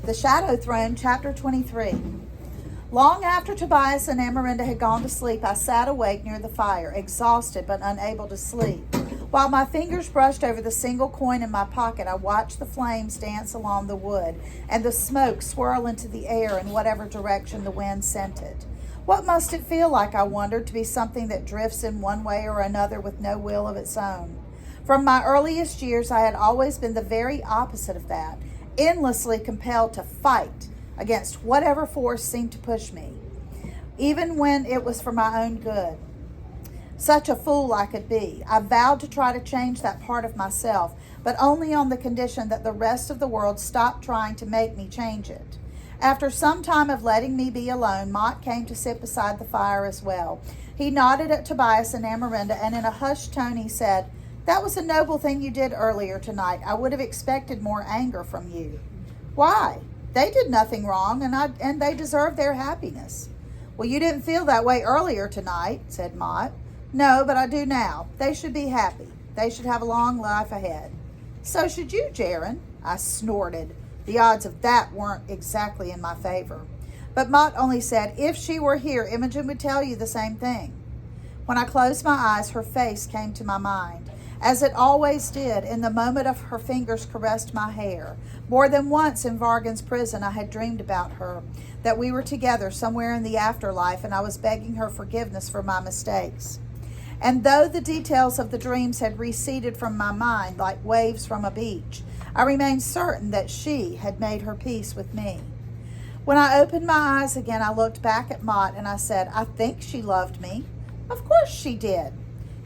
The Shadow Throne, Chapter 23. Long after Tobias and Amorinda had gone to sleep, I sat awake near the fire, exhausted but unable to sleep. While my fingers brushed over the single coin in my pocket, I watched the flames dance along the wood and the smoke swirl into the air in whatever direction the wind sent it. What must it feel like, I wondered, to be something that drifts in one way or another with no will of its own? From my earliest years, I had always been the very opposite of that, endlessly compelled to fight against whatever force seemed to push me, even when it was for my own good. Such a fool I could be. I vowed to try to change that part of myself, but only on the condition that the rest of the world stopped trying to make me change it. After some time of letting me be alone, Mott came to sit beside the fire as well. He nodded at Tobias and Amorinda, and in a hushed tone he said, "That was a noble thing you did earlier tonight. I would have expected more anger from you." "Why? They did nothing wrong, and they deserve their happiness." "Well, you didn't feel that way earlier tonight," said Mott. "No, but I do now. They should be happy. They should have a long life ahead." "So should you, Jaron," I snorted. The odds of that weren't exactly in my favor. But Mott only said, "If she were here, Imogen would tell you the same thing." When I closed my eyes, her face came to my mind, as it always did in the moment of her fingers caressed my hair. More than once in Vargan's prison I had dreamed about her, that we were together somewhere in the afterlife, and I was begging her forgiveness for my mistakes. And though the details of the dreams had receded from my mind like waves from a beach, I remained certain that she had made her peace with me. When I opened my eyes again, I looked back at Mott and I said, "I think she loved me." "Of course she did.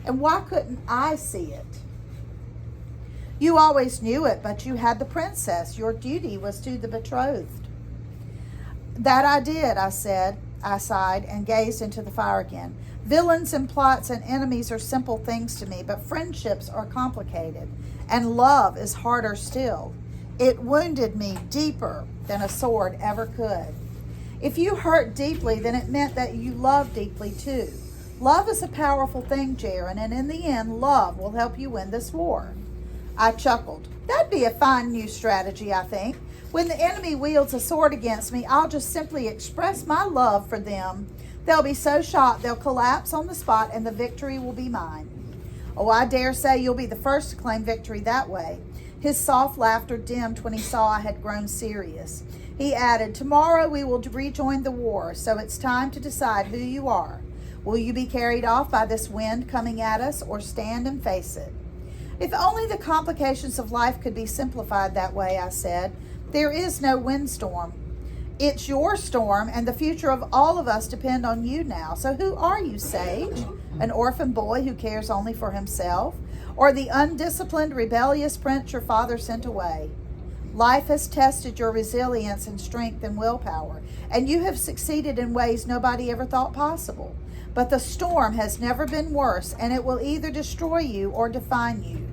And why couldn't I see it?" "You always knew it, but you had the princess. Your duty was to the betrothed." "That I did," I said. I sighed and gazed into the fire again. "Villains and plots and enemies are simple things to me, but friendships are complicated, and love is harder still. It wounded me deeper than a sword ever could. If you hurt deeply, then it meant that you loved deeply too. Love is a powerful thing, Jaron, and in the end, love will help you win this war." I chuckled. "That'd be a fine new strategy, I think. When the enemy wields a sword against me, I'll just simply express my love for them. They'll be so shocked they'll collapse on the spot, and the victory will be mine." "Oh, I dare say you'll be the first to claim victory that way." His soft laughter dimmed when he saw I had grown serious. He added, "Tomorrow we will rejoin the war, so it's time to decide who you are. Will you be carried off by this wind coming at us, or stand and face it?" "If only the complications of life could be simplified that way," I said. "There is no windstorm. It's your storm, and the future of all of us depend on you now. So who are you, Sage? An orphan boy who cares only for himself? Or the undisciplined, rebellious prince your father sent away? Life has tested your resilience and strength and willpower, and you have succeeded in ways nobody ever thought possible. But the storm has never been worse, and it will either destroy you or define you.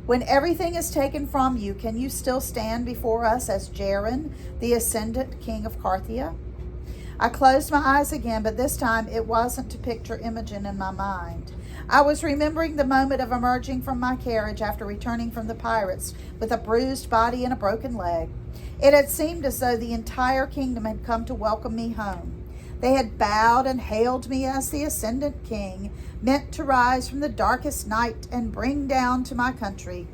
When everything is taken from you, can you still stand before us as Jaron, the ascendant king of Carthia?" I closed my eyes again, but this time it wasn't to picture Imogen in my mind. I was remembering the moment of emerging from my carriage after returning from the pirates with a bruised body and a broken leg. It had seemed as though the entire kingdom had come to welcome me home. They had bowed and hailed me as the ascendant king, meant to rise from the darkest night and bring dawn to my country.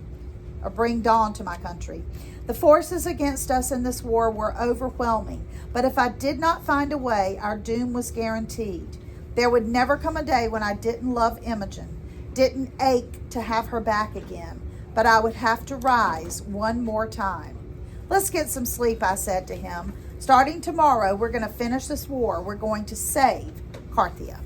The forces against us in this war were overwhelming, but if I did not find a way, our doom was guaranteed. There would never come a day when I didn't love Imogen, didn't ache to have her back again, but I would have to rise one more time. "Let's get some sleep," I said to him. "Starting tomorrow, we're going to finish this war. We're going to save Carthia."